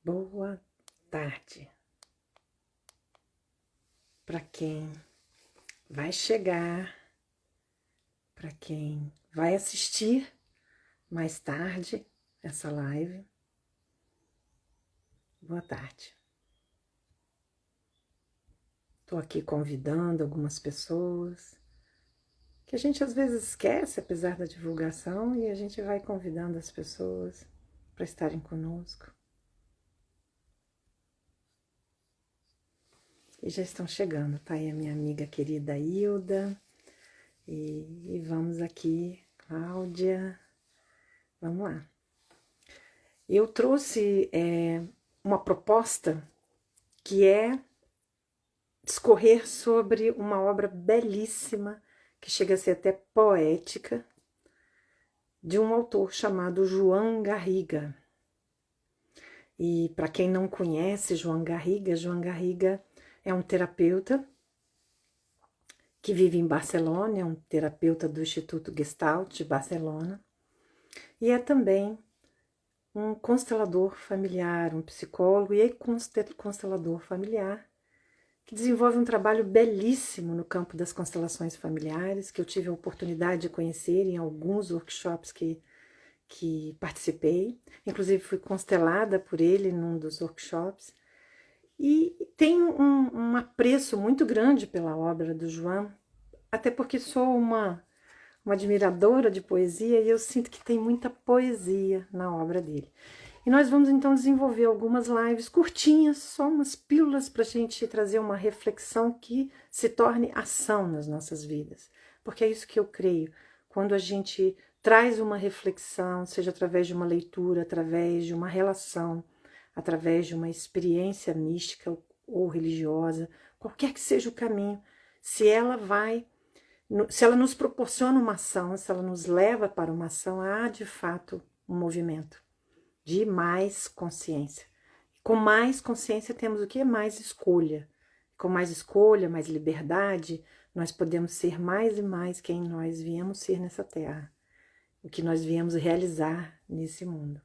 Boa tarde para quem vai chegar, para quem vai assistir mais tarde essa live. Boa tarde. Estou aqui convidando algumas pessoas que a gente às vezes esquece, apesar da divulgação, e a gente vai convidando as pessoas para estarem conosco. E já estão chegando, tá aí a minha amiga querida Hilda, e vamos aqui, Cláudia, vamos lá. Eu trouxe uma proposta que é discorrer sobre uma obra belíssima, que chega a ser até poética, de um autor chamado João Garriga. E para quem não conhece João Garriga é um terapeuta que vive em Barcelona, é um terapeuta do Instituto Gestalt de Barcelona, e é também um constelador familiar, um psicólogo e constelador familiar, que desenvolve um trabalho belíssimo no campo das constelações familiares, que eu tive a oportunidade de conhecer em alguns workshops que participei. Inclusive fui constelada por ele num dos workshops. E tenho um apreço muito grande pela obra do João, até porque sou uma admiradora de poesia e eu sinto que tem muita poesia na obra dele. E nós vamos então desenvolver algumas lives curtinhas, só umas pílulas para a gente trazer uma reflexão que se torne ação nas nossas vidas. Porque é isso que eu creio. Quando a gente traz uma reflexão, seja através de uma leitura, através de uma relação, através de uma experiência mística ou religiosa, qualquer que seja o caminho, se ela nos proporciona uma ação, se ela nos leva para uma ação, há de fato um movimento de mais consciência. Com mais consciência temos o que? Mais escolha. Com mais escolha, mais liberdade, nós podemos ser mais e mais quem nós viemos ser nessa terra, o que nós viemos realizar nesse mundo.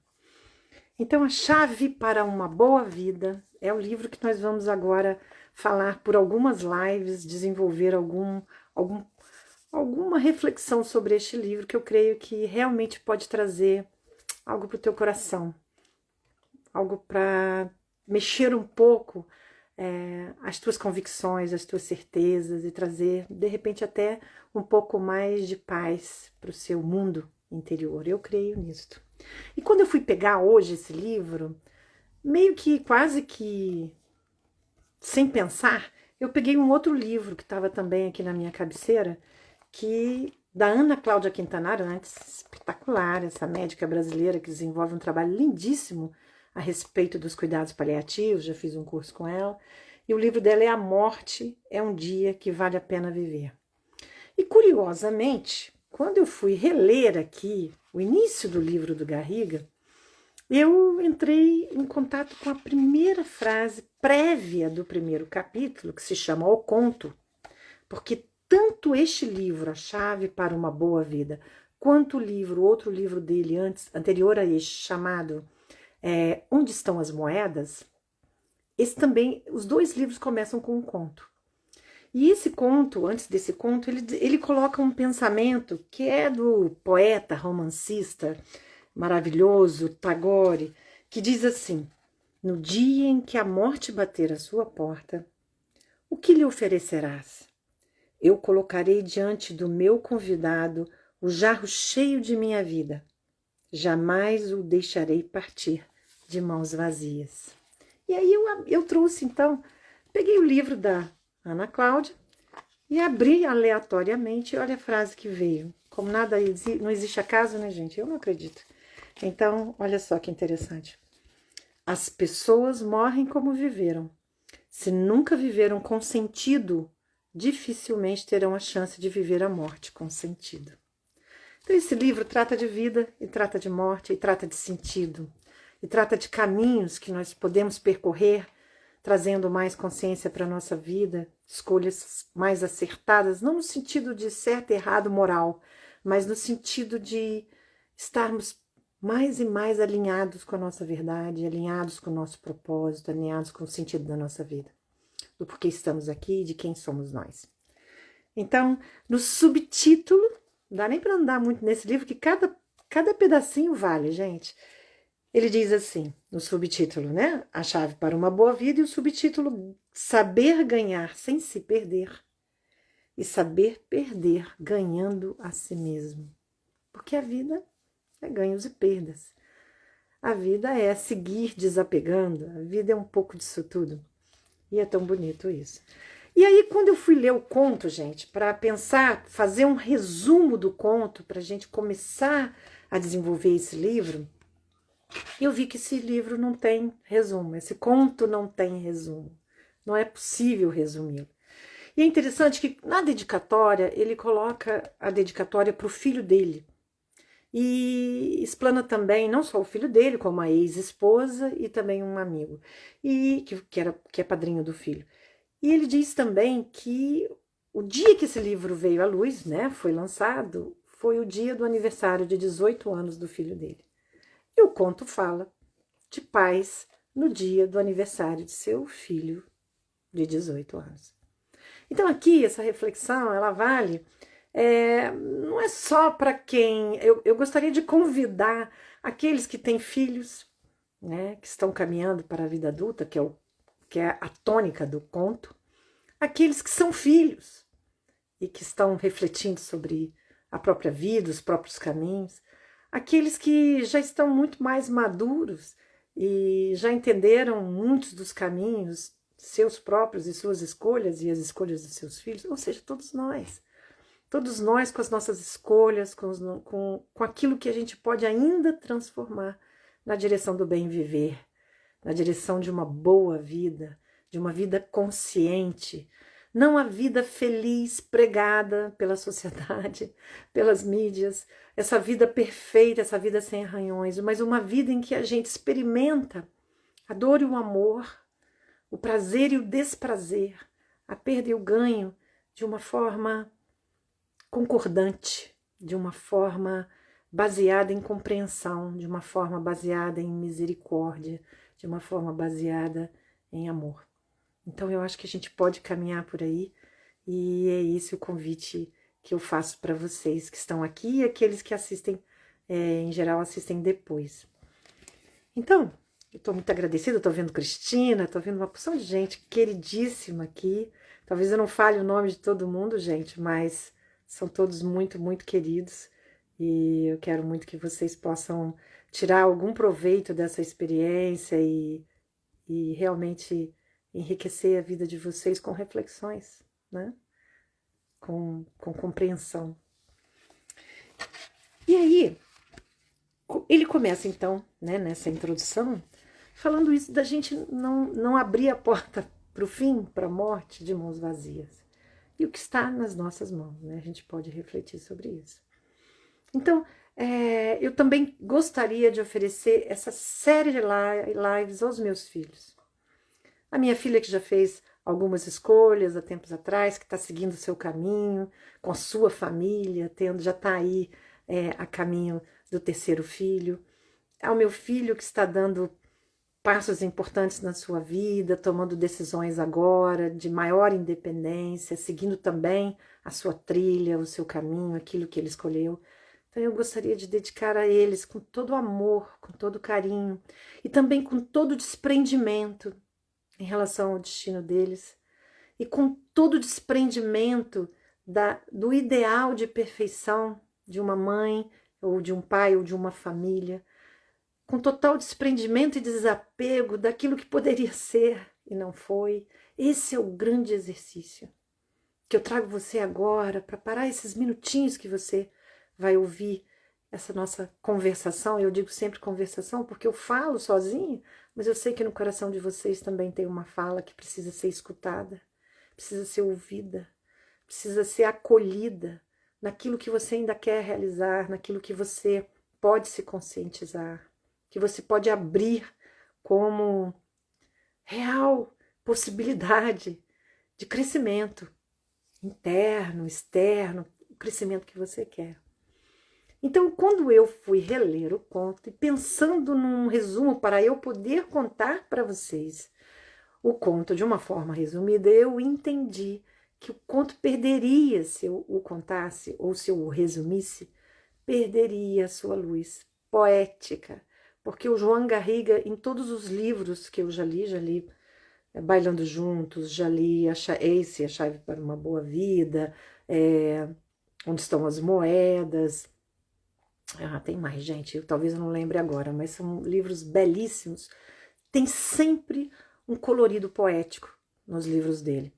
Então, A Chave para uma Boa Vida é o livro que nós vamos agora falar por algumas lives, desenvolver alguma reflexão sobre este livro, que eu creio que realmente pode trazer algo para o teu coração, algo para mexer um pouco as tuas convicções, as tuas certezas e trazer, de repente, até um pouco mais de paz para o seu mundo interior. Eu creio nisso. E quando eu fui pegar hoje esse livro, meio que quase que sem pensar, eu peguei um outro livro que estava também aqui na minha cabeceira, da Ana Cláudia Quintanaro, antes espetacular, essa médica brasileira que desenvolve um trabalho lindíssimo a respeito dos cuidados paliativos, já fiz um curso com ela, e o livro dela é A Morte é um Dia que Vale a Pena Viver. E curiosamente, quando eu fui reler aqui o início do livro do Garriga, eu entrei em contato com a primeira frase prévia do primeiro capítulo, que se chama O Conto, porque tanto este livro, A Chave para uma Boa Vida, quanto outro livro dele anterior a este, chamado Onde Estão as Moedas, os dois livros começam com um conto. E esse conto, antes desse conto, ele coloca um pensamento que é do poeta, romancista maravilhoso, Tagore, que diz assim: no dia em que a morte bater à sua porta, o que lhe oferecerás? Eu colocarei diante do meu convidado o jarro cheio de minha vida. Jamais o deixarei partir de mãos vazias. E aí eu trouxe, então, peguei o livro da Ana Cláudia e abri aleatoriamente, olha a frase que veio. Como nada não existe acaso, né, gente? Eu não acredito. Então, olha só que interessante. As pessoas morrem como viveram. Se nunca viveram com sentido, dificilmente terão a chance de viver a morte com sentido. Então, esse livro trata de vida, e trata de morte, e trata de sentido, e trata de caminhos que nós podemos percorrer, trazendo mais consciência para a nossa vida, escolhas mais acertadas, não no sentido de certo e errado moral, mas no sentido de estarmos mais e mais alinhados com a nossa verdade, alinhados com o nosso propósito, alinhados com o sentido da nossa vida, do porquê estamos aqui e de quem somos nós. Então, no subtítulo, não dá nem para andar muito nesse livro, que cada pedacinho vale, gente. Ele diz assim, no subtítulo, né? A chave para uma boa vida, e o subtítulo, saber ganhar sem se perder e saber perder ganhando a si mesmo. Porque a vida é ganhos e perdas. A vida é seguir desapegando, a vida é um pouco disso tudo. E é tão bonito isso. E aí, quando eu fui ler o conto, gente, para pensar, fazer um resumo do conto, para a gente começar a desenvolver esse livro, eu vi que esse livro não tem resumo, esse conto não tem resumo. Não é possível resumi-lo. E é interessante que na dedicatória, ele coloca a dedicatória para o filho dele. E explana também não só o filho dele, como a ex-esposa e também um amigo, e que é padrinho do filho. E ele diz também que o dia que esse livro veio à luz, né, foi lançado, foi o dia do aniversário de 18 anos do filho dele. E o conto fala de pais no dia do aniversário de seu filho de 18 anos. Então aqui, essa reflexão, ela vale, não é só para quem... Eu gostaria de convidar aqueles que têm filhos, né, que estão caminhando para a vida adulta, que é a tônica do conto, aqueles que são filhos e que estão refletindo sobre a própria vida, os próprios caminhos, aqueles que já estão muito mais maduros e já entenderam muitos dos caminhos seus próprios e suas escolhas e as escolhas dos seus filhos, ou seja, todos nós com as nossas escolhas, com aquilo que a gente pode ainda transformar na direção do bem viver, na direção de uma boa vida, de uma vida consciente, não a vida feliz pregada pela sociedade, pelas mídias, essa vida perfeita, essa vida sem arranhões, mas uma vida em que a gente experimenta a dor e o amor, o prazer e o desprazer, a perda e o ganho de uma forma concordante, de uma forma baseada em compreensão, de uma forma baseada em misericórdia, de uma forma baseada em amor. Então eu acho que a gente pode caminhar por aí e é esse o convite que eu faço para vocês que estão aqui e aqueles que assistem, em geral, assistem depois. Então, eu estou muito agradecida, estou vendo Cristina, estou vendo uma porção de gente queridíssima aqui. Talvez eu não fale o nome de todo mundo, gente, mas são todos muito, muito queridos e eu quero muito que vocês possam tirar algum proveito dessa experiência e realmente enriquecer a vida de vocês com reflexões, né? Com compreensão. E aí, ele começa então, né, nessa introdução, falando isso da gente não abrir a porta para o fim, para a morte, de mãos vazias. E o que está nas nossas mãos, né? A gente pode refletir sobre isso. Então, eu também gostaria de oferecer essa série de lives aos meus filhos. A minha filha que já fez algumas escolhas há tempos atrás, que está seguindo o seu caminho, com a sua família, já está aí a caminho do terceiro filho. Ao meu filho que está dando passos importantes na sua vida, tomando decisões agora de maior independência, seguindo também a sua trilha, o seu caminho, aquilo que ele escolheu. Então eu gostaria de dedicar a eles com todo amor, com todo carinho e também com todo desprendimento em relação ao destino deles e com todo desprendimento do ideal de perfeição de uma mãe ou de um pai ou de uma família, com total desprendimento e desapego daquilo que poderia ser e não foi. Esse é o grande exercício que eu trago você agora para parar esses minutinhos que você vai ouvir essa nossa conversação. Eu digo sempre conversação porque eu falo sozinha, mas eu sei que no coração de vocês também tem uma fala que precisa ser escutada, precisa ser ouvida, precisa ser acolhida naquilo que você ainda quer realizar, naquilo que você pode se conscientizar, que você pode abrir como real possibilidade de crescimento interno, externo, o crescimento que você quer. Então, quando eu fui reler o conto e pensando num resumo para eu poder contar para vocês o conto de uma forma resumida, eu entendi que o conto perderia, se eu o contasse ou se eu o resumisse, perderia a sua luz poética, porque o João Garriga, em todos os livros que eu já li Bailando Juntos, já li Ace, A Chave para uma Boa Vida, Onde Estão as Moedas, tem mais, gente, talvez eu não lembre agora, mas são livros belíssimos, tem sempre um colorido poético nos livros dele.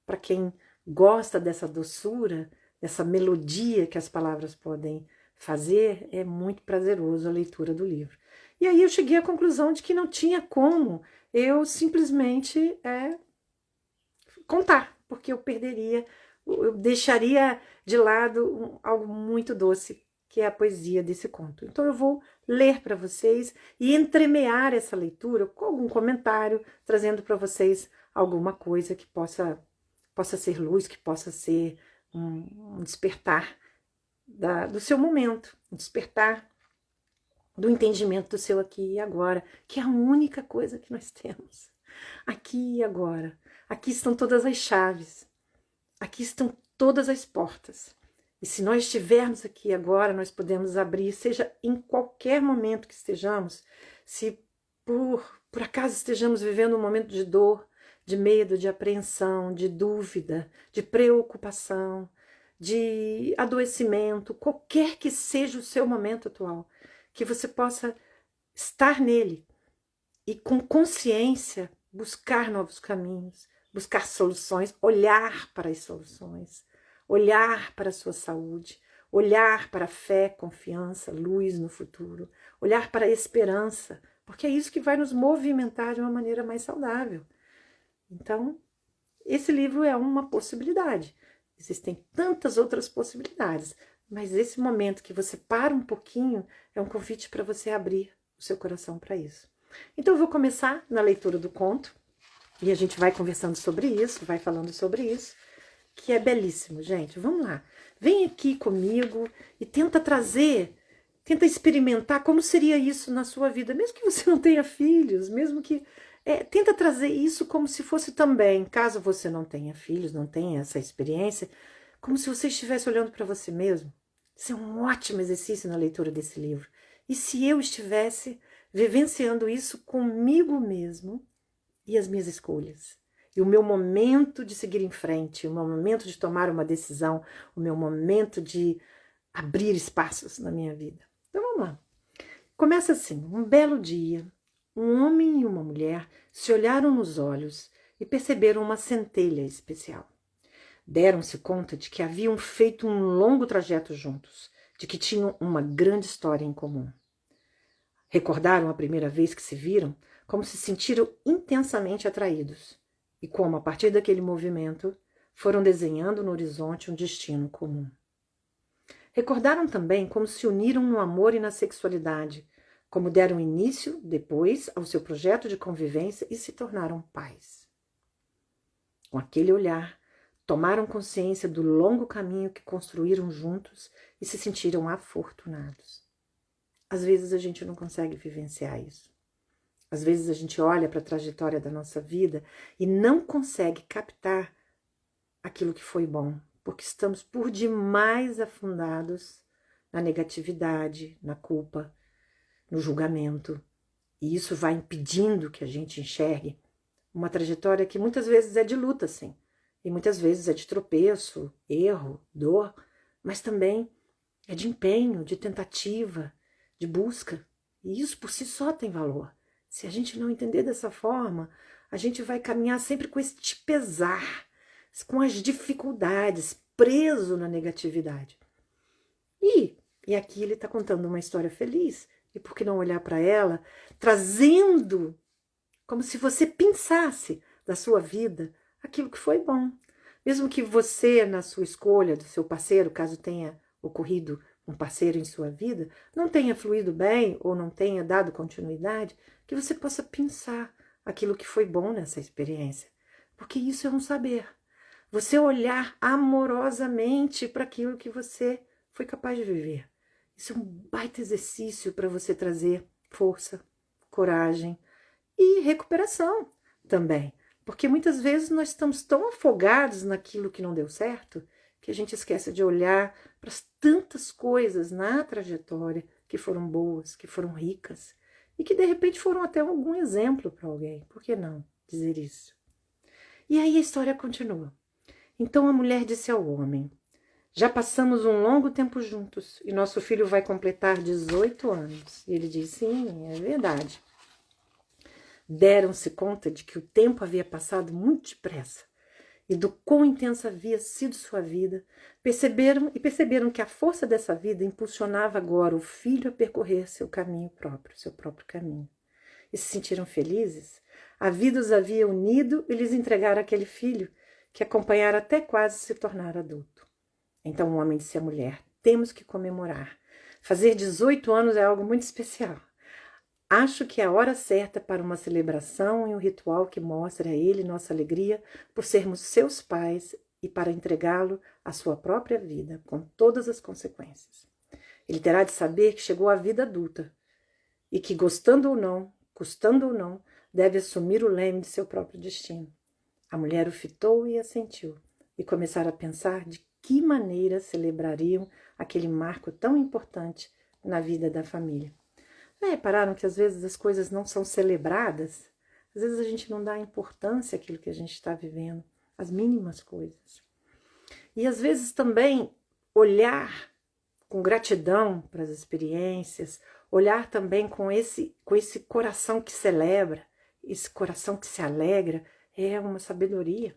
Para quem gosta dessa doçura, dessa melodia que as palavras podem fazer, é muito prazeroso a leitura do livro. E aí eu cheguei à conclusão de que não tinha como eu simplesmente contar, porque eu perderia, eu deixaria de lado algo muito doce, que é a poesia desse conto. Então eu vou ler para vocês e entremear essa leitura com algum comentário, trazendo para vocês alguma coisa que possa ser luz, que possa ser um despertar do seu momento, um despertar do entendimento do seu aqui e agora, que é a única coisa que nós temos. Aqui e agora. Aqui estão todas as chaves. Aqui estão todas as portas. E se nós estivermos aqui agora, nós podemos abrir, seja em qualquer momento que estejamos, se por acaso estejamos vivendo um momento de dor, de medo, de apreensão, de dúvida, de preocupação, de adoecimento, qualquer que seja o seu momento atual, que você possa estar nele e com consciência buscar novos caminhos, buscar soluções, olhar para as soluções, olhar para a sua saúde, olhar para a fé, confiança, luz no futuro, olhar para a esperança, porque é isso que vai nos movimentar de uma maneira mais saudável. Então, esse livro é uma possibilidade. Existem tantas outras possibilidades, mas esse momento que você para um pouquinho é um convite para você abrir o seu coração para isso. Então, eu vou começar na leitura do conto e a gente vai conversando sobre isso, vai falando sobre isso, que é belíssimo, gente. Vamos lá. Vem aqui comigo e tenta experimentar como seria isso na sua vida, mesmo que você não tenha filhos, mesmo que... tenta trazer isso como se fosse também, caso você não tenha filhos, não tenha essa experiência, como se você estivesse olhando para você mesmo. Isso é um ótimo exercício na leitura desse livro. E se eu estivesse vivenciando isso comigo mesmo e as minhas escolhas? E o meu momento de seguir em frente, o meu momento de tomar uma decisão, o meu momento de abrir espaços na minha vida. Então vamos lá. Começa assim: um belo dia, um homem e uma mulher se olharam nos olhos e perceberam uma centelha especial. Deram-se conta de que haviam feito um longo trajeto juntos, de que tinham uma grande história em comum. Recordaram a primeira vez que se viram, como se sentiram intensamente atraídos, e como, a partir daquele movimento, foram desenhando no horizonte um destino comum. Recordaram também como se uniram no amor e na sexualidade, como deram início, depois, ao seu projeto de convivência e se tornaram pais. Com aquele olhar, tomaram consciência do longo caminho que construíram juntos e se sentiram afortunados. Às vezes a gente não consegue vivenciar isso. Às vezes a gente olha para a trajetória da nossa vida e não consegue captar aquilo que foi bom, porque estamos por demais afundados na negatividade, na culpa, no julgamento. E isso vai impedindo que a gente enxergue uma trajetória que muitas vezes é de luta, sim. E muitas vezes é de tropeço, erro, dor, mas também é de empenho, de tentativa, de busca. E isso por si só tem valor. Se a gente não entender dessa forma, a gente vai caminhar sempre com este pesar, com as dificuldades, preso na negatividade. E aqui ele está contando uma história feliz. E por que não olhar para ela, trazendo como se você pensasse da sua vida aquilo que foi bom. Mesmo que você, na sua escolha do seu parceiro, caso tenha ocorrido um parceiro em sua vida, não tenha fluído bem ou não tenha dado continuidade, que você possa pensar aquilo que foi bom nessa experiência. Porque isso é um saber. Você olhar amorosamente para aquilo que você foi capaz de viver. Isso é um baita exercício para você trazer força, coragem e recuperação também. Porque muitas vezes nós estamos tão afogados naquilo que não deu certo que a gente esquece de olhar para as tantas coisas na trajetória que foram boas, que foram ricas e que de repente foram até algum exemplo para alguém. Por que não dizer isso? E aí a história continua. Então a mulher disse ao homem: já passamos um longo tempo juntos e nosso filho vai completar 18 anos. E ele disse: sim, é verdade. Deram-se conta de que o tempo havia passado muito depressa e do quão intensa havia sido sua vida. Perceberam que a força dessa vida impulsionava agora o filho a percorrer seu caminho próprio, seu próprio caminho. E se sentiram felizes. A vida os havia unido e lhes entregaram aquele filho que acompanhara até quase se tornar adulto. Então o homem disse à mulher: temos que comemorar. Fazer 18 anos é algo muito especial. Acho que é a hora certa para uma celebração e um ritual que mostre a ele nossa alegria por sermos seus pais e para entregá-lo à sua própria vida, com todas as consequências. Ele terá de saber que chegou à vida adulta e que, gostando ou não, custando ou não, deve assumir o leme de seu próprio destino. A mulher o fitou e assentiu, e começaram a pensar de que maneira celebrariam aquele marco tão importante na vida da família. Repararam que às vezes as coisas não são celebradas? Às vezes a gente não dá importância àquilo que a gente está vivendo, as mínimas coisas. E às vezes também olhar com gratidão para as experiências, olhar também com esse coração que celebra, esse coração que se alegra, é uma sabedoria.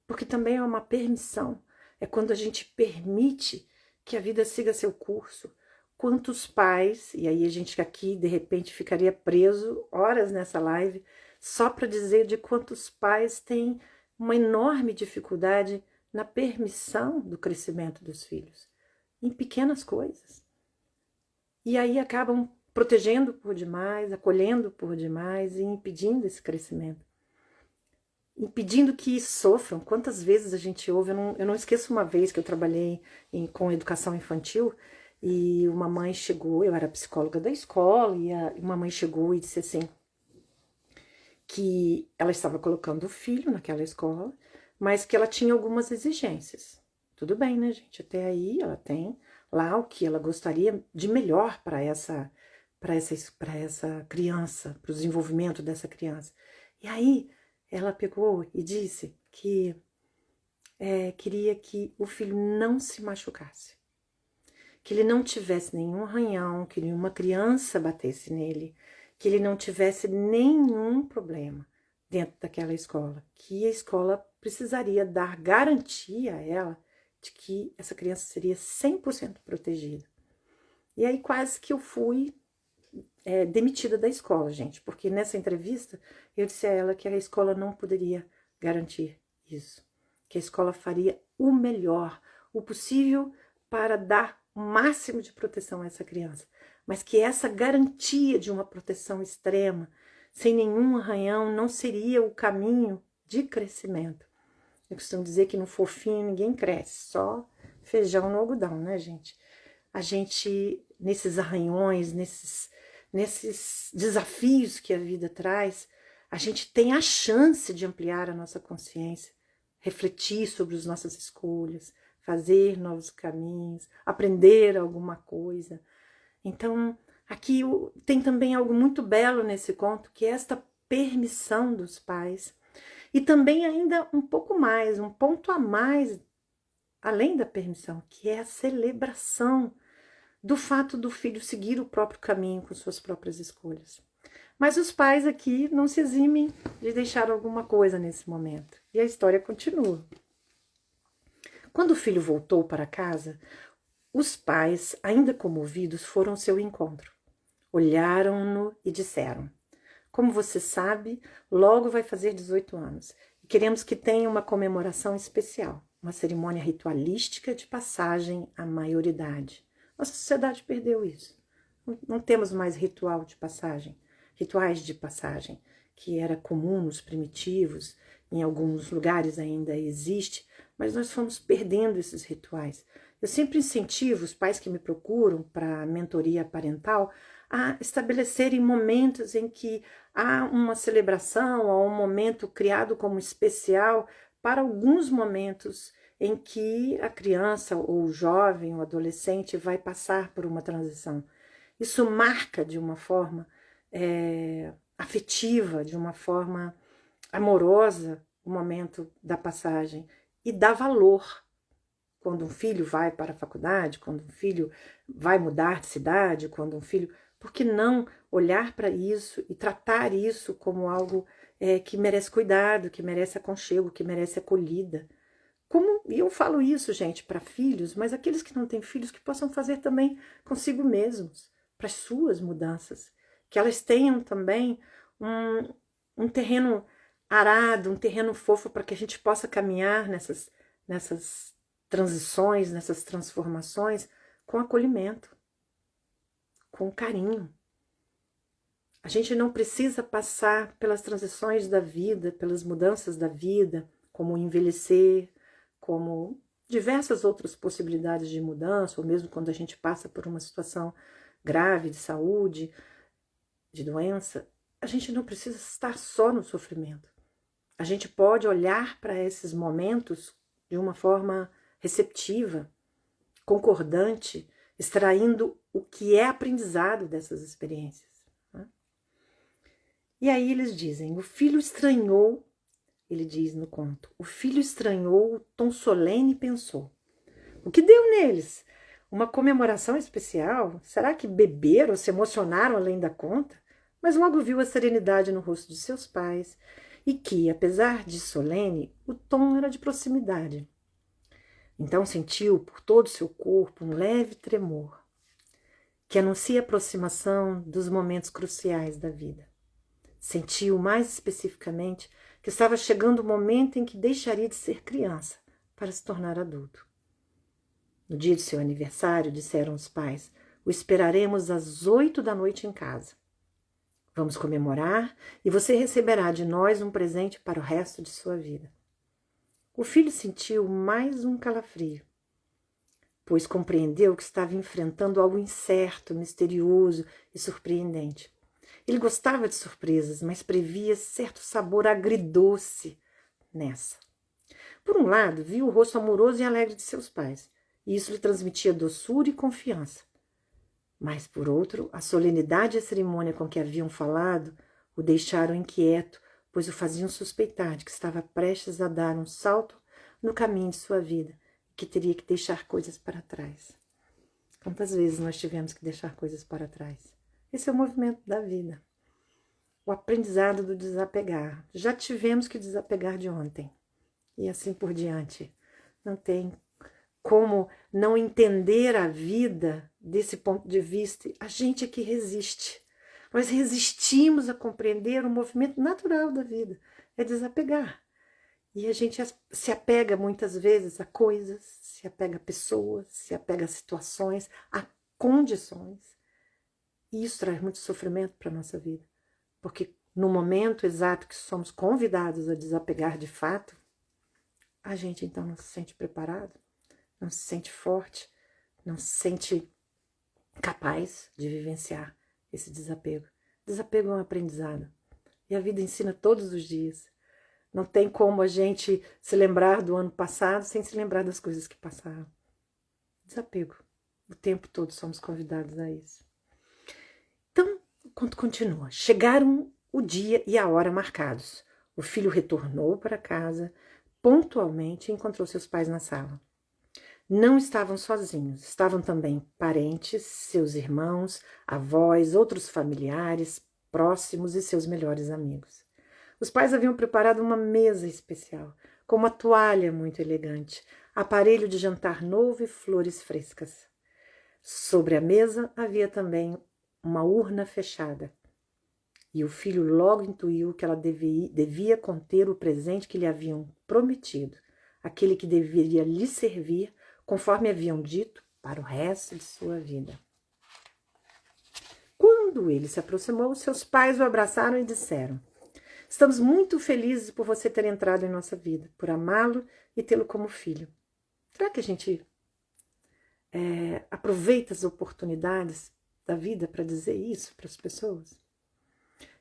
Porque também é uma permissão. É quando a gente permite que a vida siga seu curso. Quantos pais, e aí a gente aqui de repente ficaria preso horas nessa live, só para dizer de quantos pais têm uma enorme dificuldade na permissão do crescimento dos filhos, em pequenas coisas. E aí acabam protegendo por demais, acolhendo por demais e impedindo esse crescimento. Impedindo que sofram. Quantas vezes a gente ouve, eu não esqueço uma vez que eu trabalhei com educação infantil e uma mãe chegou, eu era psicóloga da escola, e uma mãe chegou e disse assim, que ela estava colocando o filho naquela escola, mas que ela tinha algumas exigências. Tudo bem, né, gente? Até aí ela tem lá o que ela gostaria de melhor para essa criança, para o desenvolvimento dessa criança. E aí ela pegou e disse que queria que o filho não se machucasse, que ele não tivesse nenhum arranhão, que nenhuma criança batesse nele, que ele não tivesse nenhum problema dentro daquela escola, que a escola precisaria dar garantia a ela de que essa criança seria 100% protegida. E aí quase que eu fui demitida da escola, gente, porque nessa entrevista eu disse a ela que a escola não poderia garantir isso, que a escola faria o melhor, o possível para dar o máximo de proteção a essa criança, mas que essa garantia de uma proteção extrema, sem nenhum arranhão, não seria o caminho de crescimento. Eu costumo dizer que no fofinho ninguém cresce, só feijão no algodão, né, gente? A gente, nesses arranhões, nesses desafios que a vida traz, a gente tem a chance de ampliar a nossa consciência, refletir sobre as nossas escolhas, fazer novos caminhos, aprender alguma coisa. Então, aqui tem também algo muito belo nesse conto, que é esta permissão dos pais. E também ainda um pouco mais, um ponto a mais, além da permissão, que é a celebração do fato do filho seguir o próprio caminho com suas próprias escolhas. Mas os pais aqui não se eximem de deixar alguma coisa nesse momento. E a história continua. Quando o filho voltou para casa, os pais, ainda comovidos, foram ao seu encontro. Olharam-no e disseram: como você sabe, logo vai fazer 18 anos e queremos que tenha uma comemoração especial, uma cerimônia ritualística de passagem à maioridade. Nossa sociedade perdeu isso. Não temos mais rituais de passagem, que era comum nos primitivos, em alguns lugares ainda existe, mas nós fomos perdendo esses rituais. Eu sempre incentivo os pais que me procuram para mentoria parental a estabelecerem momentos em que há uma celebração, há um momento criado como especial para alguns momentos em que a criança ou o jovem ou adolescente vai passar por uma transição. Isso marca de uma forma afetiva, de uma forma amorosa o momento da passagem e dá valor. Quando um filho vai para a faculdade, quando um filho vai mudar de cidade, quando um filho... Por que não olhar para isso e tratar isso como algo que merece cuidado, que merece aconchego, que merece acolhida? E eu falo isso, gente, para filhos, mas aqueles que não têm filhos que possam fazer também consigo mesmos, para as suas mudanças. Que elas tenham também um terreno arado, um terreno fofo para que a gente possa caminhar nessas transições, nessas transformações com acolhimento, com carinho. A gente não precisa passar pelas transições da vida, pelas mudanças da vida, como envelhecer, como diversas outras possibilidades de mudança, ou mesmo quando a gente passa por uma situação grave de saúde, de doença, a gente não precisa estar só no sofrimento. A gente pode olhar para esses momentos de uma forma receptiva, concordante, extraindo o que é aprendizado dessas experiências. Né? E aí eles dizem, o filho estranhou, ele diz no conto, o filho estranhou o tom solene e pensou. O que deu neles? Uma comemoração especial? Será que beberam ou se emocionaram além da conta? Mas logo viu a serenidade no rosto de seus pais e que, apesar de solene, o tom era de proximidade. Então sentiu por todo o seu corpo um leve tremor, que anuncia a aproximação dos momentos cruciais da vida. Sentiu mais especificamente que estava chegando o momento em que deixaria de ser criança para se tornar adulto. No dia de seu aniversário, disseram os pais, o esperaremos às 8 da noite em casa. Vamos comemorar e você receberá de nós um presente para o resto de sua vida. O filho sentiu mais um calafrio, pois compreendeu que estava enfrentando algo incerto, misterioso e surpreendente. Ele gostava de surpresas, mas previa certo sabor agridoce nessa. Por um lado, viu o rosto amoroso e alegre de seus pais, e isso lhe transmitia doçura e confiança. Mas, por outro, a solenidade e a cerimônia com que haviam falado o deixaram inquieto, pois o faziam suspeitar de que estava prestes a dar um salto no caminho de sua vida e que teria que deixar coisas para trás. Quantas vezes nós tivemos que deixar coisas para trás? Esse é o movimento da vida. O aprendizado do desapegar. Já tivemos que desapegar de ontem. E assim por diante. Não tem como não entender a vida desse ponto de vista. A gente é que resiste. Nós resistimos a compreender o movimento natural da vida. É desapegar. E a gente se apega muitas vezes a coisas, se apega a pessoas, se apega a situações, a condições. E isso traz muito sofrimento para a nossa vida. Porque no momento exato que somos convidados a desapegar de fato, a gente então não se sente preparado, não se sente forte, não se sente capaz de vivenciar esse desapego. Desapego é um aprendizado. E a vida ensina todos os dias. Não tem como a gente se lembrar do ano passado sem se lembrar das coisas que passaram. Desapego. O tempo todo somos convidados a isso. Então, o conto continua. Chegaram o dia e a hora marcados. O filho retornou para casa pontualmente e encontrou seus pais na sala. Não estavam sozinhos, estavam também parentes, seus irmãos, avós, outros familiares próximos e seus melhores amigos. Os pais haviam preparado uma mesa especial, com uma toalha muito elegante, aparelho de jantar novo e flores frescas. Sobre a mesa havia também uma urna fechada. E o filho logo intuiu que ela devia conter o presente que lhe haviam prometido, aquele que deveria lhe servir, conforme haviam dito, para o resto de sua vida. Quando ele se aproximou, seus pais o abraçaram e disseram: estamos muito felizes por você ter entrado em nossa vida, por amá-lo e tê-lo como filho. Será que a gente aproveita as oportunidades da vida para dizer isso para as pessoas?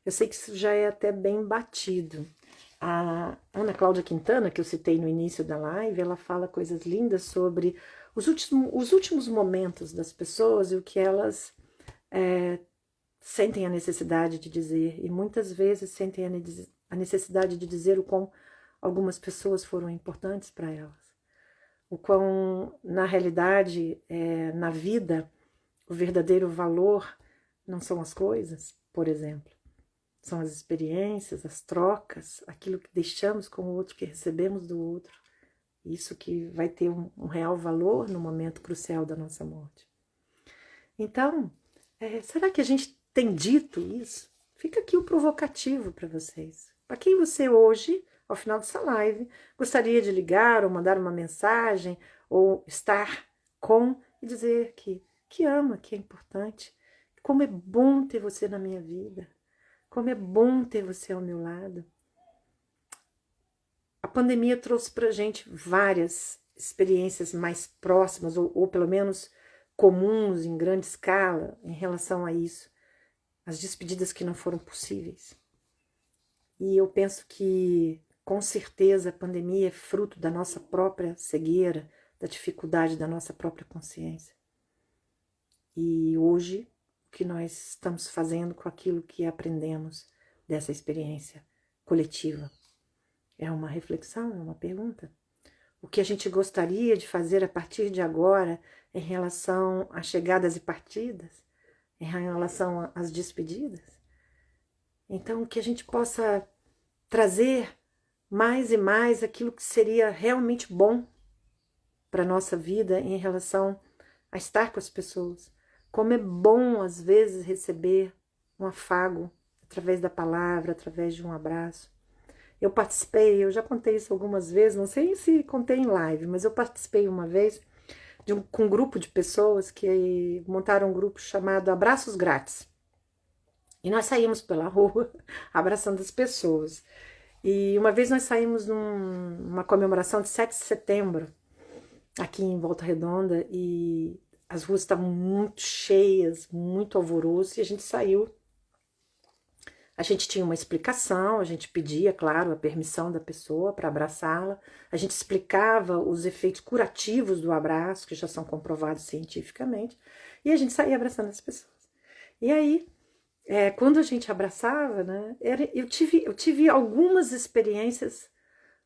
Eu sei que isso já é até bem batido. A Ana Cláudia Quintana, que eu citei no início da live, ela fala coisas lindas sobre os últimos momentos das pessoas e o que elas sentem a necessidade de dizer. E muitas vezes sentem a necessidade de dizer o quão algumas pessoas foram importantes para elas. O quão, na realidade, na vida, o verdadeiro valor não são as coisas, por exemplo. São as experiências, as trocas, aquilo que deixamos com o outro, que recebemos do outro. Isso que vai ter um real valor no momento crucial da nossa morte. Então, será que a gente tem dito isso? Fica aqui o provocativo para vocês. Para quem você hoje, ao final dessa live, gostaria de ligar ou mandar uma mensagem ou estar com e dizer que ama, que é importante. Como é bom ter você na minha vida. Como é bom ter você ao meu lado. A pandemia trouxe para a gente várias experiências mais próximas, ou pelo menos comuns, em grande escala, em relação a isso. As despedidas que não foram possíveis. E eu penso que, com certeza, a pandemia é fruto da nossa própria cegueira, da dificuldade da nossa própria consciência. E hoje, o que nós estamos fazendo com aquilo que aprendemos dessa experiência coletiva? É uma reflexão, é uma pergunta. O que a gente gostaria de fazer a partir de agora em relação às chegadas e partidas, em relação às despedidas? Então, que a gente possa trazer mais e mais aquilo que seria realmente bom para a nossa vida em relação a estar com as pessoas. Como é bom, às vezes, receber um afago através da palavra, através de um abraço. Eu participei, eu já contei isso algumas vezes, não sei se contei em live, mas eu participei uma vez com um grupo de pessoas que montaram um grupo chamado Abraços Grátis. E nós saímos pela rua abraçando as pessoas. E uma vez nós saímos numa comemoração de 7 de setembro, aqui em Volta Redonda, e as ruas estavam muito cheias, muito alvoroço, e a gente saiu. A gente tinha uma explicação, a gente pedia, claro, a permissão da pessoa para abraçá-la, a gente explicava os efeitos curativos do abraço, que já são comprovados cientificamente, e a gente saía abraçando as pessoas. E aí, quando a gente abraçava, né, eu tive algumas experiências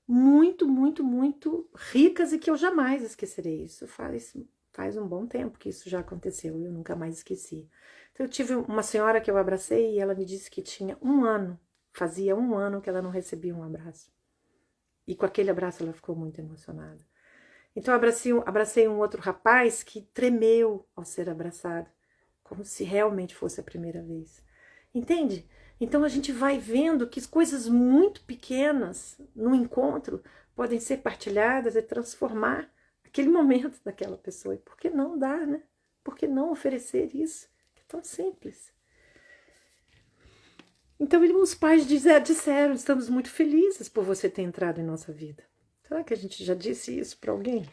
muito, muito, muito ricas e que eu jamais esquecerei. Isso faz um bom tempo que isso já aconteceu e eu nunca mais esqueci. Então, eu tive uma senhora que eu abracei e ela me disse que tinha fazia um ano que ela não recebia um abraço. E com aquele abraço ela ficou muito emocionada. Então, eu abracei um outro rapaz que tremeu ao ser abraçado, como se realmente fosse a primeira vez. Entende? Então, a gente vai vendo que coisas muito pequenas no encontro podem ser partilhadas e transformar aquele momento daquela pessoa. E por que não dar, né? Por que não oferecer isso? É tão simples. Então, os pais disseram, estamos muito felizes por você ter entrado em nossa vida. Será que a gente já disse isso para alguém?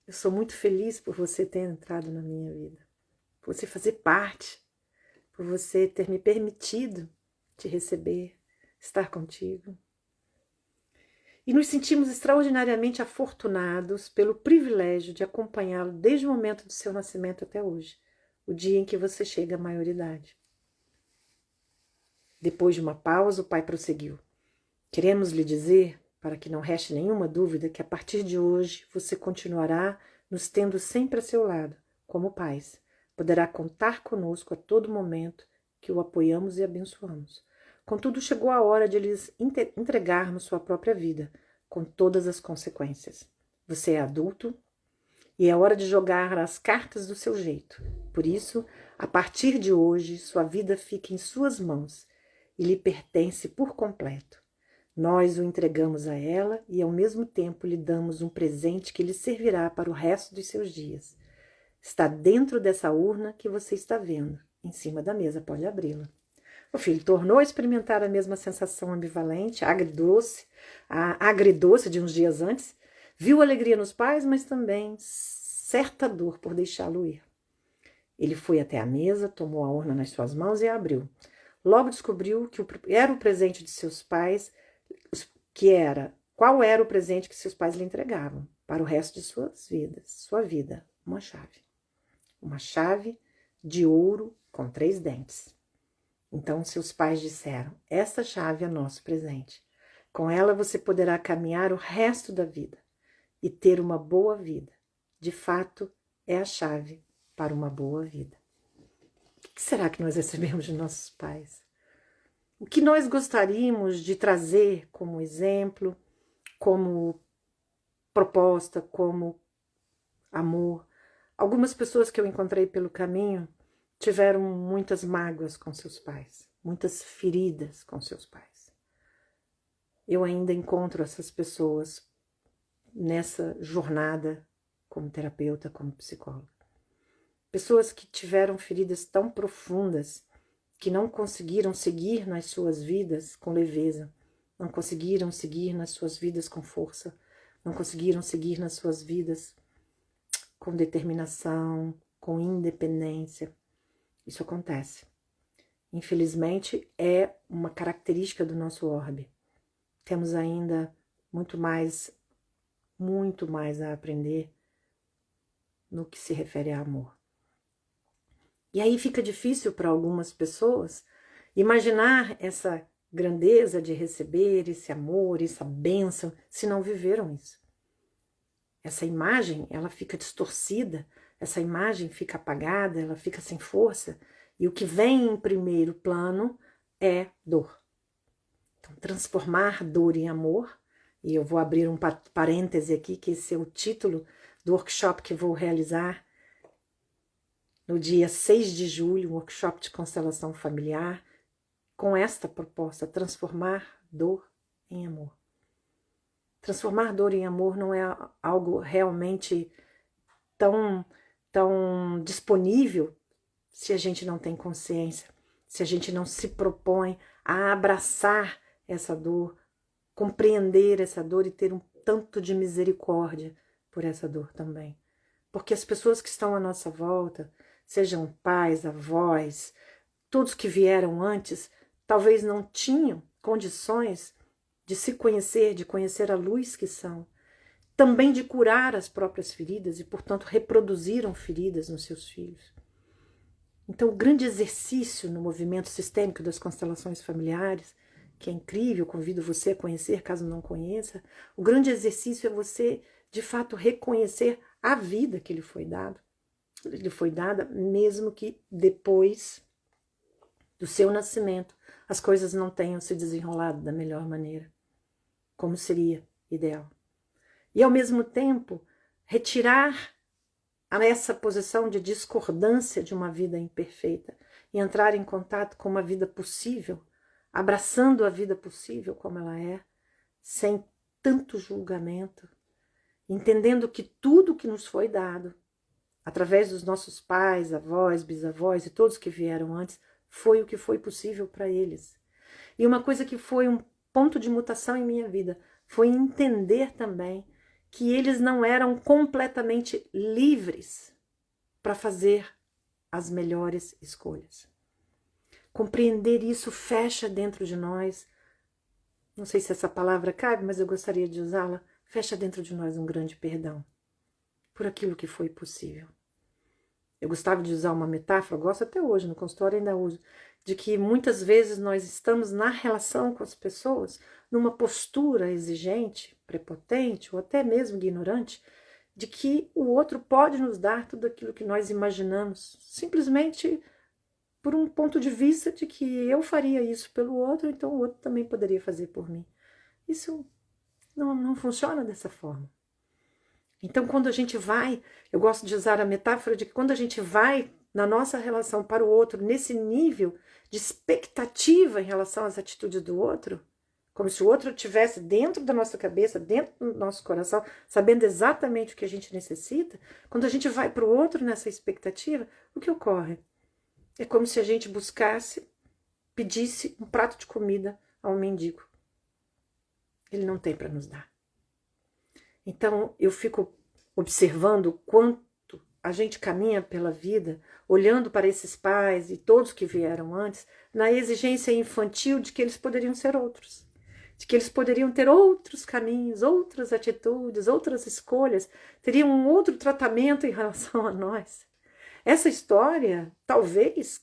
Eu sou muito feliz por você ter entrado na minha vida. Por você fazer parte. Por você ter me permitido te receber, estar contigo. E nos sentimos extraordinariamente afortunados pelo privilégio de acompanhá-lo desde o momento do seu nascimento até hoje, o dia em que você chega à maioridade. Depois de uma pausa, o pai prosseguiu. Queremos lhe dizer, para que não reste nenhuma dúvida, que a partir de hoje você continuará nos tendo sempre a seu lado, como pais. Poderá contar conosco a todo momento que o apoiamos e abençoamos. Contudo, chegou a hora de lhes entregarmos sua própria vida, com todas as consequências. Você é adulto e é hora de jogar as cartas do seu jeito. Por isso, a partir de hoje, sua vida fica em suas mãos e lhe pertence por completo. Nós o entregamos a ela e, ao mesmo tempo, lhe damos um presente que lhe servirá para o resto dos seus dias. Está dentro dessa urna que você está vendo, em cima da mesa, pode abri-la. O filho tornou a experimentar a mesma sensação ambivalente, agridoce de uns dias antes, viu alegria nos pais, mas também certa dor por deixá-lo ir. Ele foi até a mesa, tomou a urna nas suas mãos e a abriu. Logo descobriu que era o presente de seus pais, qual era o presente que seus pais lhe entregavam para o resto de sua vida, uma chave. Uma chave de ouro com 3 dentes. Então seus pais disseram: essa chave é nosso presente. Com ela você poderá caminhar o resto da vida e ter uma boa vida. De fato, é a chave para uma boa vida. O que será que nós recebemos de nossos pais? O que nós gostaríamos de trazer como exemplo, como proposta, como amor? Algumas pessoas que eu encontrei pelo caminho tiveram muitas mágoas com seus pais, muitas feridas com seus pais. Eu ainda encontro essas pessoas nessa jornada como terapeuta, como psicóloga. Pessoas que tiveram feridas tão profundas que não conseguiram seguir nas suas vidas com leveza, não conseguiram seguir nas suas vidas com força, não conseguiram seguir nas suas vidas com determinação, com independência. Isso acontece. Infelizmente, é uma característica do nosso orbe. Temos ainda muito mais a aprender no que se refere a amor. E aí fica difícil para algumas pessoas imaginar essa grandeza de receber esse amor, essa bênção, se não viveram isso. Essa imagem, ela fica distorcida, essa imagem fica apagada, ela fica sem força, e o que vem em primeiro plano é dor. Então, transformar dor em amor, e eu vou abrir um parêntese aqui, que esse é o título do workshop que vou realizar no dia 6 de julho, um workshop de constelação familiar, com esta proposta: transformar dor em amor. Transformar dor em amor não é algo realmente tão disponível se a gente não tem consciência, se a gente não se propõe a abraçar essa dor, compreender essa dor e ter um tanto de misericórdia por essa dor também. Porque as pessoas que estão à nossa volta, sejam pais, avós, todos que vieram antes, talvez não tinham condições de se conhecer, de conhecer a luz que são, também de curar as próprias feridas e, portanto, reproduziram feridas nos seus filhos. Então, o grande exercício no movimento sistêmico das constelações familiares, que é incrível, convido você a conhecer, caso não conheça, o grande exercício é você, de fato, reconhecer a vida que lhe foi dada. Lhe foi dada, mesmo que depois do seu nascimento as coisas não tenham se desenrolado da melhor maneira, como seria ideal. E, ao mesmo tempo, retirar essa posição de discordância de uma vida imperfeita e entrar em contato com uma vida possível, abraçando a vida possível como ela é, sem tanto julgamento, entendendo que tudo que nos foi dado, através dos nossos pais, avós, bisavós e todos que vieram antes, foi o que foi possível para eles. E uma coisa que foi um ponto de mutação em minha vida foi entender também que eles não eram completamente livres para fazer as melhores escolhas. Compreender isso fecha dentro de nós, não sei se essa palavra cabe, mas eu gostaria de usá-la, fecha dentro de nós um grande perdão por aquilo que foi possível. Eu gostava de usar uma metáfora, gosto até hoje, no consultório ainda uso, de que muitas vezes nós estamos na relação com as pessoas numa postura exigente, prepotente ou até mesmo ignorante, de que o outro pode nos dar tudo aquilo que nós imaginamos, simplesmente por um ponto de vista de que eu faria isso pelo outro, então o outro também poderia fazer por mim. Isso não funciona dessa forma. Então, quando a gente vai, eu gosto de usar a metáfora de que quando a gente vai na nossa relação para o outro, nesse nível de expectativa em relação às atitudes do outro, como se o outro estivesse dentro da nossa cabeça, dentro do nosso coração, sabendo exatamente o que a gente necessita, quando a gente vai para o outro nessa expectativa, o que ocorre? É como se a gente pedisse um prato de comida a um mendigo. Ele não tem para nos dar. Então, eu fico observando a gente caminha pela vida olhando para esses pais e todos que vieram antes, na exigência infantil de que eles poderiam ser outros, de que eles poderiam ter outros caminhos, outras atitudes, outras escolhas, teriam um outro tratamento em relação a nós. Essa história, talvez,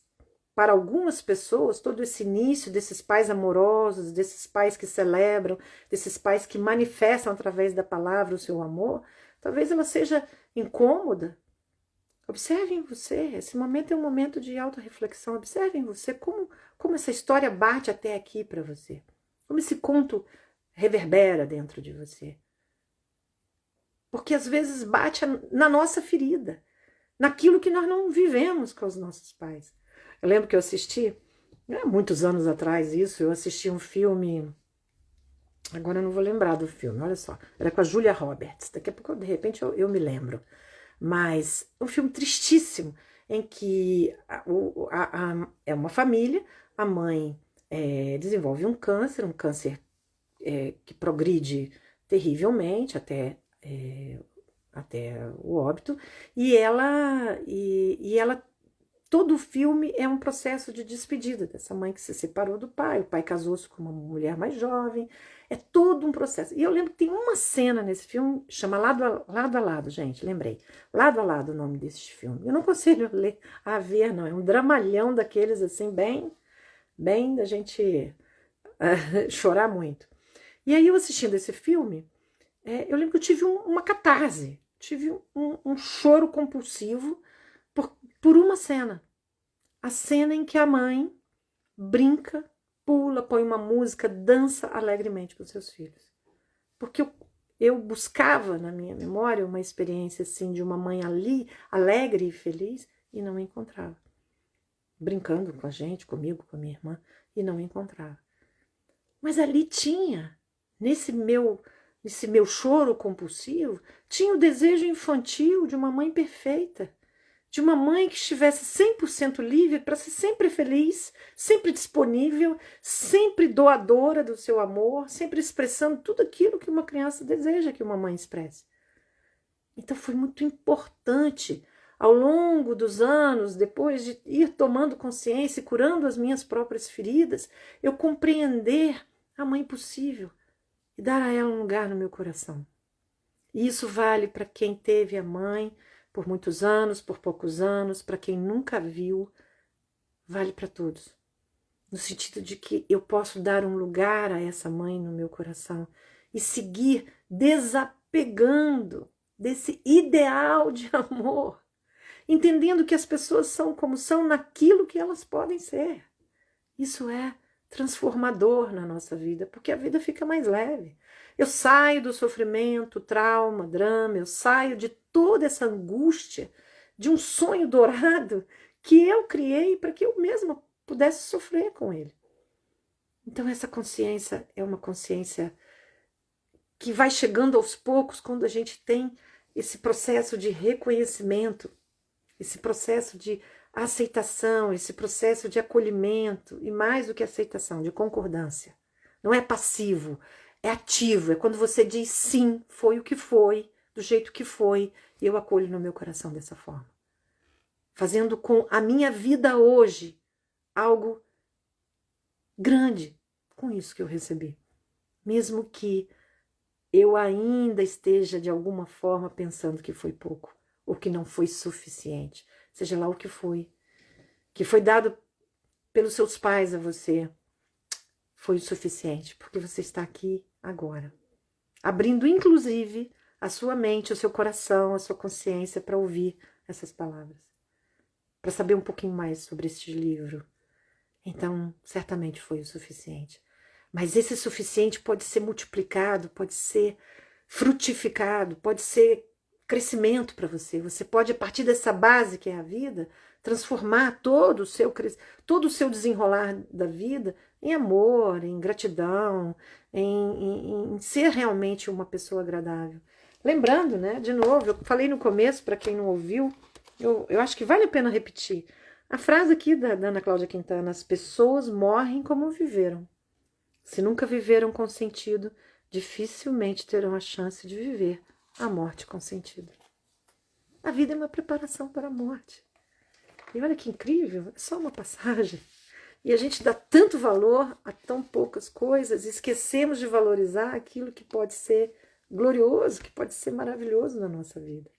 para algumas pessoas, todo esse início desses pais amorosos, desses pais que celebram, desses pais que manifestam através da palavra o seu amor, talvez ela seja incômoda. Observem você, esse momento é um momento de autorreflexão, observem você, como essa história bate até aqui para você, como esse conto reverbera dentro de você. Porque às vezes bate na nossa ferida, naquilo que nós não vivemos com os nossos pais. Eu lembro que eu assisti, muitos anos atrás isso, eu assisti um filme, agora eu não vou lembrar do filme, olha só, era com a Julia Roberts, daqui a pouco, de repente, eu me lembro. Mas um filme tristíssimo, em que é uma família, a mãe desenvolve um câncer que progride terrivelmente até o óbito, e ela todo o filme é um processo de despedida dessa mãe que se separou do pai, o pai casou-se com uma mulher mais jovem, é todo um processo. E eu lembro que tem uma cena nesse filme, chama Lado a Lado, gente, lembrei. Lado a Lado o nome desse filme. Eu não aconselho a ver, não, é um dramalhão daqueles assim, bem da gente chorar muito. E aí eu assistindo esse filme, eu lembro que eu tive uma catarse, tive um choro compulsivo por uma cena. A cena em que a mãe brinca, pula, põe uma música, dança alegremente com seus filhos. Porque eu buscava na minha memória uma experiência assim de uma mãe ali, alegre e feliz, e não encontrava. Brincando com a gente, comigo, com a minha irmã, e não encontrava. Mas ali tinha, nesse meu choro compulsivo, tinha o desejo infantil de uma mãe perfeita, de uma mãe que estivesse 100% livre para ser sempre feliz, sempre disponível, sempre doadora do seu amor, sempre expressando tudo aquilo que uma criança deseja que uma mãe expresse. Então foi muito importante, ao longo dos anos, depois de ir tomando consciência e curando as minhas próprias feridas, eu compreender a mãe possível e dar a ela um lugar no meu coração. E isso vale para quem teve a mãe por muitos anos, por poucos anos, para quem nunca viu, vale para todos. No sentido de que eu posso dar um lugar a essa mãe no meu coração e seguir desapegando desse ideal de amor, entendendo que as pessoas são como são naquilo que elas podem ser. Isso é transformador na nossa vida, porque a vida fica mais leve. Eu saio do sofrimento, trauma, drama, eu saio de toda essa angústia, de um sonho dourado que eu criei para que eu mesma pudesse sofrer com ele. Então essa consciência é uma consciência que vai chegando aos poucos quando a gente tem esse processo de reconhecimento, esse processo de aceitação, esse processo de acolhimento, e mais do que aceitação, de concordância. Não é passivo, é ativo, é quando você diz sim, foi o que foi, do jeito que foi, e eu acolho no meu coração dessa forma. Fazendo com a minha vida hoje algo grande com isso que eu recebi. Mesmo que eu ainda esteja de alguma forma pensando que foi pouco, ou que não foi suficiente, seja lá o que foi dado pelos seus pais a você, foi o suficiente, porque você está aqui agora, abrindo inclusive a sua mente, o seu coração, a sua consciência para ouvir essas palavras, para saber um pouquinho mais sobre este livro. Então, certamente foi o suficiente. Mas esse suficiente pode ser multiplicado, pode ser frutificado, pode ser crescimento para você. Você pode, a partir dessa base que é a vida, transformar todo o seu desenrolar da vida em amor, em gratidão, em ser realmente uma pessoa agradável. Lembrando, né, de novo, eu falei no começo, para quem não ouviu, eu acho que vale a pena repetir. A frase aqui da Ana Cláudia Quintana: as pessoas morrem como viveram. Se nunca viveram com sentido, dificilmente terão a chance de viver a morte com sentido. A vida é uma preparação para a morte. E olha que incrível, é só uma passagem. E a gente dá tanto valor a tão poucas coisas, e esquecemos de valorizar aquilo que pode ser glorioso, que pode ser maravilhoso na nossa vida.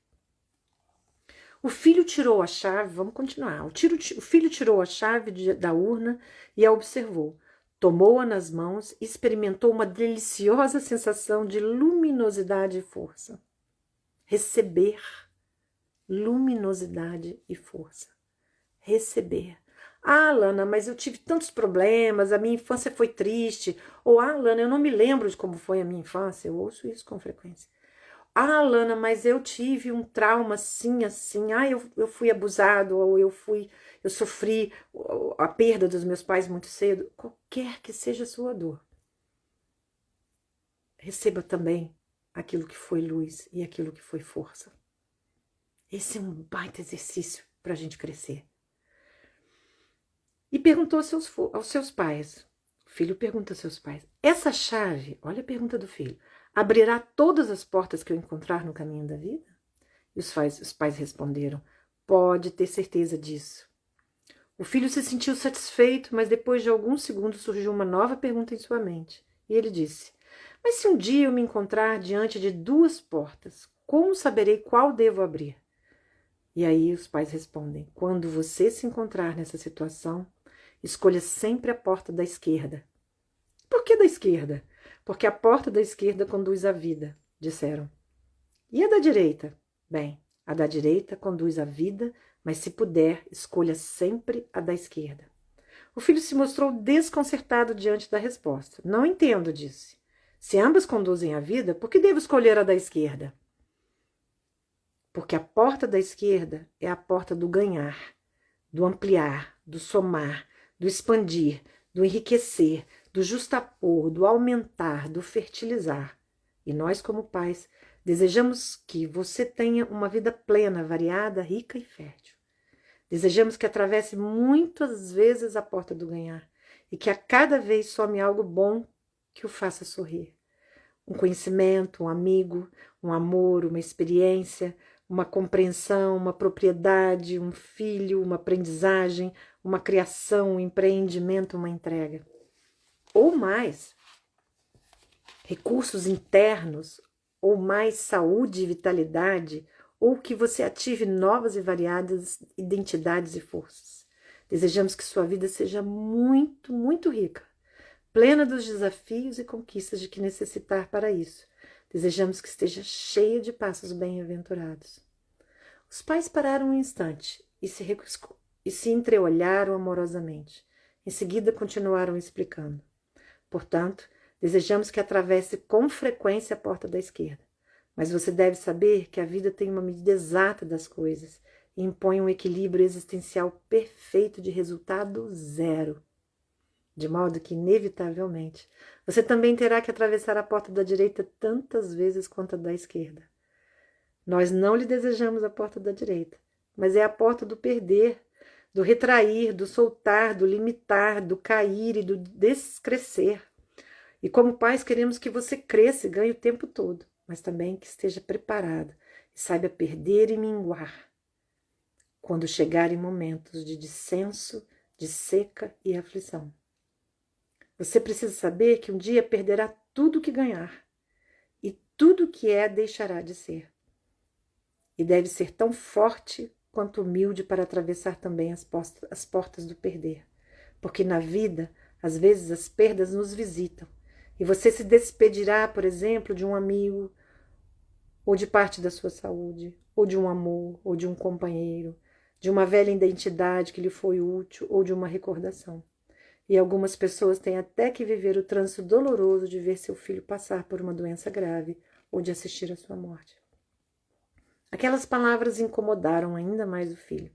O filho tirou a chave, vamos continuar. O filho tirou a chave da urna e a observou. Tomou-a nas mãos e experimentou uma deliciosa sensação de luminosidade e força. Receber luminosidade e força. Receber. Ah, Lana, mas eu tive tantos problemas, a minha infância foi triste. Ou, ah, Lana, eu não me lembro de como foi a minha infância. Eu ouço isso com frequência. Ah, Lana, mas eu tive um trauma assim, assim. Ah, eu fui abusado, ou eu sofri a perda dos meus pais muito cedo. Qualquer que seja a sua dor, receba também aquilo que foi luz e aquilo que foi força. Esse é um baita exercício para a gente crescer. E perguntou aos seus pais. O filho pergunta aos seus pais: essa chave, olha a pergunta do filho, abrirá todas as portas que eu encontrar no caminho da vida? E os pais responderam: pode ter certeza disso. O filho se sentiu satisfeito, mas depois de alguns segundos surgiu uma nova pergunta em sua mente. E ele disse: mas se um dia eu me encontrar diante de duas portas, como saberei qual devo abrir? E aí os pais respondem: quando você se encontrar nessa situação, escolha sempre a porta da esquerda. Por que da esquerda? Porque a porta da esquerda conduz à vida, disseram. E a da direita? Bem, a da direita conduz à vida, mas se puder, escolha sempre a da esquerda. O filho se mostrou desconcertado diante da resposta. Não entendo, disse. Se ambas conduzem à vida, por que devo escolher a da esquerda? Porque a porta da esquerda é a porta do ganhar, do ampliar, do somar, do expandir, do enriquecer, do justapor, do aumentar, do fertilizar. E nós, como pais, desejamos que você tenha uma vida plena, variada, rica e fértil. Desejamos que atravesse muitas vezes a porta do ganhar e que a cada vez some algo bom que o faça sorrir. Um conhecimento, um amigo, um amor, uma experiência, uma compreensão, uma propriedade, um filho, uma aprendizagem, uma criação, um empreendimento, uma entrega. Ou mais, recursos internos, ou mais saúde e vitalidade, ou que você ative novas e variadas identidades e forças. Desejamos que sua vida seja muito, muito rica, plena dos desafios e conquistas de que necessitar para isso. Desejamos que esteja cheia de passos bem-aventurados. Os pais pararam um instante e se entreolharam amorosamente. Em seguida, continuaram explicando. Portanto, desejamos que atravesse com frequência a porta da esquerda. Mas você deve saber que a vida tem uma medida exata das coisas e impõe um equilíbrio existencial perfeito de resultado zero. De modo que, inevitavelmente, você também terá que atravessar a porta da direita tantas vezes quanto a da esquerda. Nós não lhe desejamos a porta da direita, mas é a porta do perder, do retrair, do soltar, do limitar, do cair e do descrescer. E como pais queremos que você cresça e ganhe o tempo todo, mas também que esteja preparado e saiba perder e minguar quando chegarem momentos de descenso, de seca e aflição. Você precisa saber que um dia perderá tudo que ganhar e tudo que é deixará de ser. E deve ser tão forte quanto humilde para atravessar também as portas do perder. Porque na vida, às vezes as perdas nos visitam. E você se despedirá, por exemplo, de um amigo, ou de parte da sua saúde, ou de um amor, ou de um companheiro, de uma velha identidade que lhe foi útil, ou de uma recordação. E algumas pessoas têm até que viver o trânsito doloroso de ver seu filho passar por uma doença grave, ou de assistir à sua morte. Aquelas palavras incomodaram ainda mais o filho,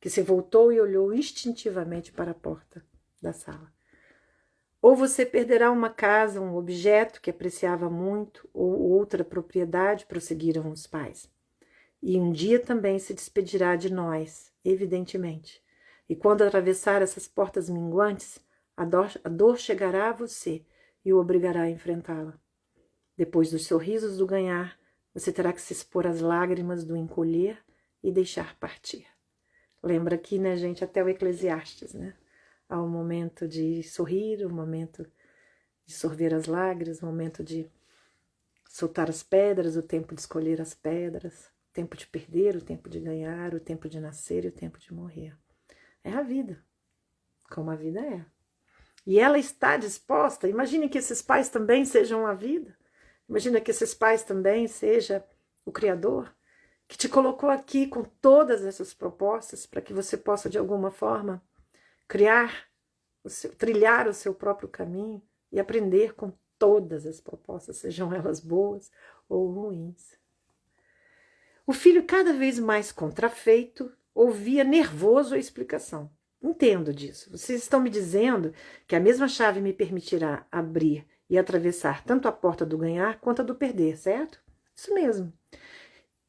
que se voltou e olhou instintivamente para a porta da sala. Ou você perderá uma casa, um objeto que apreciava muito, ou outra propriedade, prosseguiram os pais. E um dia também se despedirá de nós, evidentemente. E quando atravessar essas portas minguantes, a dor chegará a você e o obrigará a enfrentá-la. Depois dos sorrisos do ganhar, você terá que se expor às lágrimas do encolher e deixar partir. Lembra aqui, né, gente, até o Eclesiastes, né? Há um momento de sorrir, um momento de sorver as lágrimas, um momento de soltar as pedras, o tempo de escolher as pedras, o tempo de perder, o tempo de ganhar, o tempo de nascer e o tempo de morrer. É a vida, como a vida é. E ela está disposta, imagine que esses pais também sejam a vida, imagine que esses pais também seja o Criador, que te colocou aqui com todas essas propostas para que você possa, de alguma forma, trilhar o seu próprio caminho e aprender com todas as propostas, sejam elas boas ou ruins. O filho, cada vez mais contrafeito, ouvia nervoso a explicação. Entendo disso. Vocês estão me dizendo que a mesma chave me permitirá abrir e atravessar tanto a porta do ganhar quanto a do perder, certo? Isso mesmo.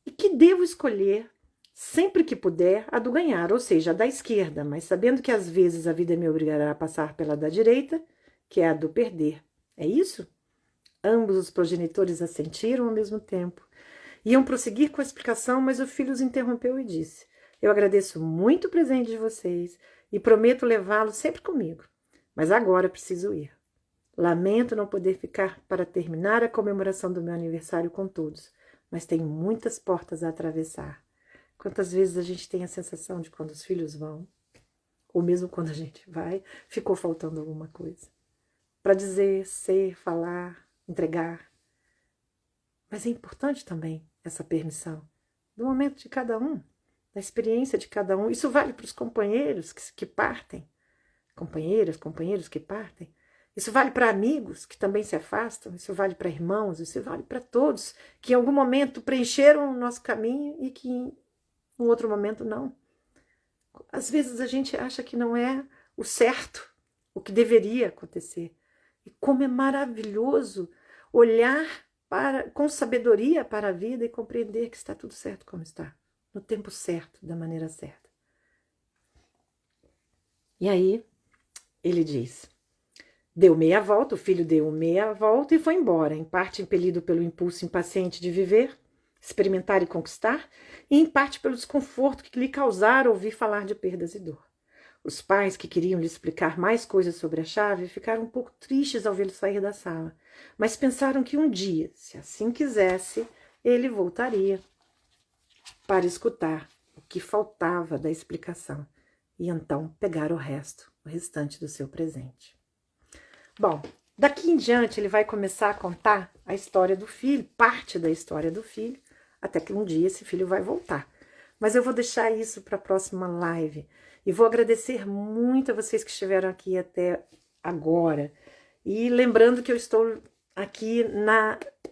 E que devo escolher, sempre que puder, a do ganhar, ou seja, a da esquerda, mas sabendo que às vezes a vida me obrigará a passar pela da direita, que é a do perder. É isso? Ambos os progenitores assentiram ao mesmo tempo. Iam prosseguir com a explicação, mas o filho os interrompeu e disse: eu agradeço muito o presente de vocês e prometo levá-lo sempre comigo, mas agora preciso ir. Lamento não poder ficar para terminar a comemoração do meu aniversário com todos, mas tenho muitas portas a atravessar. Quantas vezes a gente tem a sensação de quando os filhos vão, ou mesmo quando a gente vai, ficou faltando alguma coisa para dizer, ser, falar, entregar. Mas é importante também essa permissão do momento de cada um, da experiência de cada um. Isso vale para os companheiros que partem, companheiras, companheiros que partem. Isso vale para amigos que também se afastam, isso vale para irmãos, isso vale para todos que em algum momento preencheram o nosso caminho e que em um outro momento não. Às vezes a gente acha que não é o certo, o que deveria acontecer. E como é maravilhoso olhar com sabedoria para a vida e compreender que está tudo certo como está, no tempo certo, da maneira certa. E aí ele diz: deu meia volta, o filho deu meia volta e foi embora, em parte impelido pelo impulso impaciente de viver, experimentar e conquistar, e em parte pelo desconforto que lhe causara ouvir falar de perdas e dor. Os pais, que queriam lhe explicar mais coisas sobre a chave, ficaram um pouco tristes ao vê-lo sair da sala, mas pensaram que um dia, se assim quisesse, ele voltaria para escutar o que faltava da explicação e então pegar o restante do seu presente. Bom, daqui em diante ele vai começar a contar a história do filho, parte da história do filho, até que um dia esse filho vai voltar. Mas eu vou deixar isso para a próxima live. E vou agradecer muito a vocês que estiveram aqui até agora. E lembrando que eu estou aqui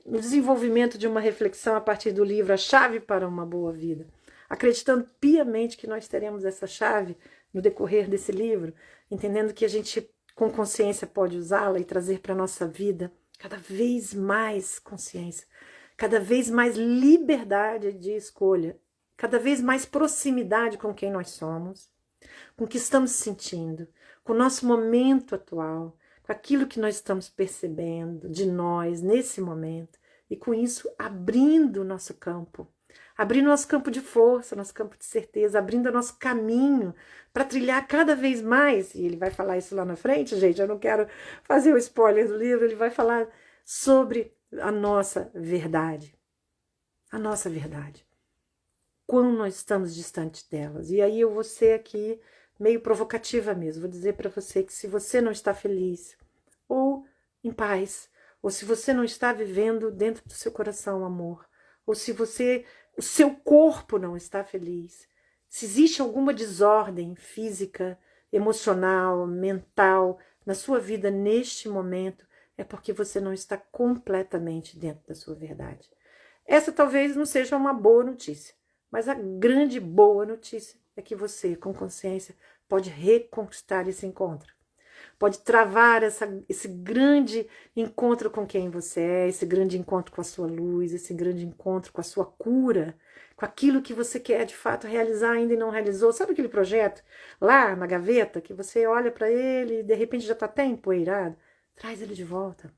no desenvolvimento de uma reflexão a partir do livro A Chave para uma Boa Vida. Acreditando piamente que nós teremos essa chave no decorrer desse livro, entendendo que a gente, com consciência, pode usá-la e trazer para a nossa vida cada vez mais consciência, cada vez mais liberdade de escolha, cada vez mais proximidade com quem nós somos, com o que estamos sentindo, com o nosso momento atual, com aquilo que nós estamos percebendo de nós nesse momento, e com isso abrindo o nosso campo de força, nosso campo de certeza, abrindo o nosso caminho para trilhar cada vez mais, e ele vai falar isso lá na frente, gente, eu não quero fazer o spoiler do livro, ele vai falar sobre a nossa verdade, quão nós estamos distantes delas. E aí eu vou ser aqui meio provocativa mesmo, vou dizer para você que se você não está feliz, ou em paz, ou se você não está vivendo dentro do seu coração amor, ou se o seu corpo não está feliz, se existe alguma desordem física, emocional, mental na sua vida neste momento, é porque você não está completamente dentro da sua verdade. Essa talvez não seja uma boa notícia, mas a grande boa notícia é que você, com consciência, pode reconquistar esse encontro. Pode travar esse grande encontro com quem você é, esse grande encontro com a sua luz, esse grande encontro com a sua cura, com aquilo que você quer de fato realizar ainda e não realizou. Sabe aquele projeto lá na gaveta que você olha para ele e de repente já está até empoeirado? Traz ele de volta.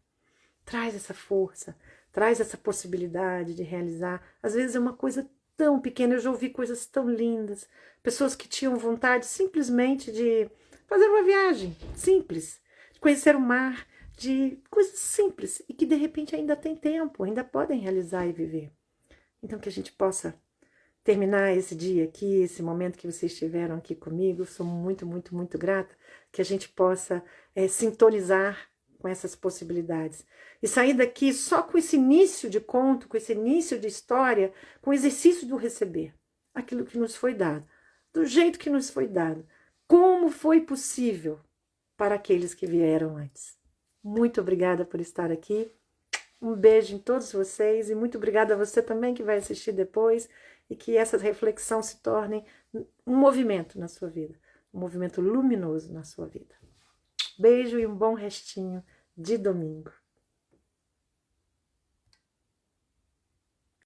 Traz essa força, traz essa possibilidade de realizar. Às vezes é uma coisa tão pequena, eu já ouvi coisas tão lindas, pessoas que tinham vontade simplesmente de fazer uma viagem simples, de conhecer o mar, de coisas simples, e que de repente ainda tem tempo, ainda podem realizar e viver. Então que a gente possa terminar esse dia aqui, esse momento que vocês estiveram aqui comigo, sou muito, muito, muito grata, que a gente possa sintonizar com essas possibilidades. E sair daqui só com esse início de conto, com esse início de história, com o exercício do receber. Aquilo que nos foi dado, do jeito que nos foi dado. Como foi possível para aqueles que vieram antes. Muito obrigada por estar aqui. Um beijo em todos vocês e muito obrigada a você também que vai assistir depois e que essa reflexão se torne um movimento na sua vida, um movimento luminoso na sua vida. Beijo e um bom restinho de domingo.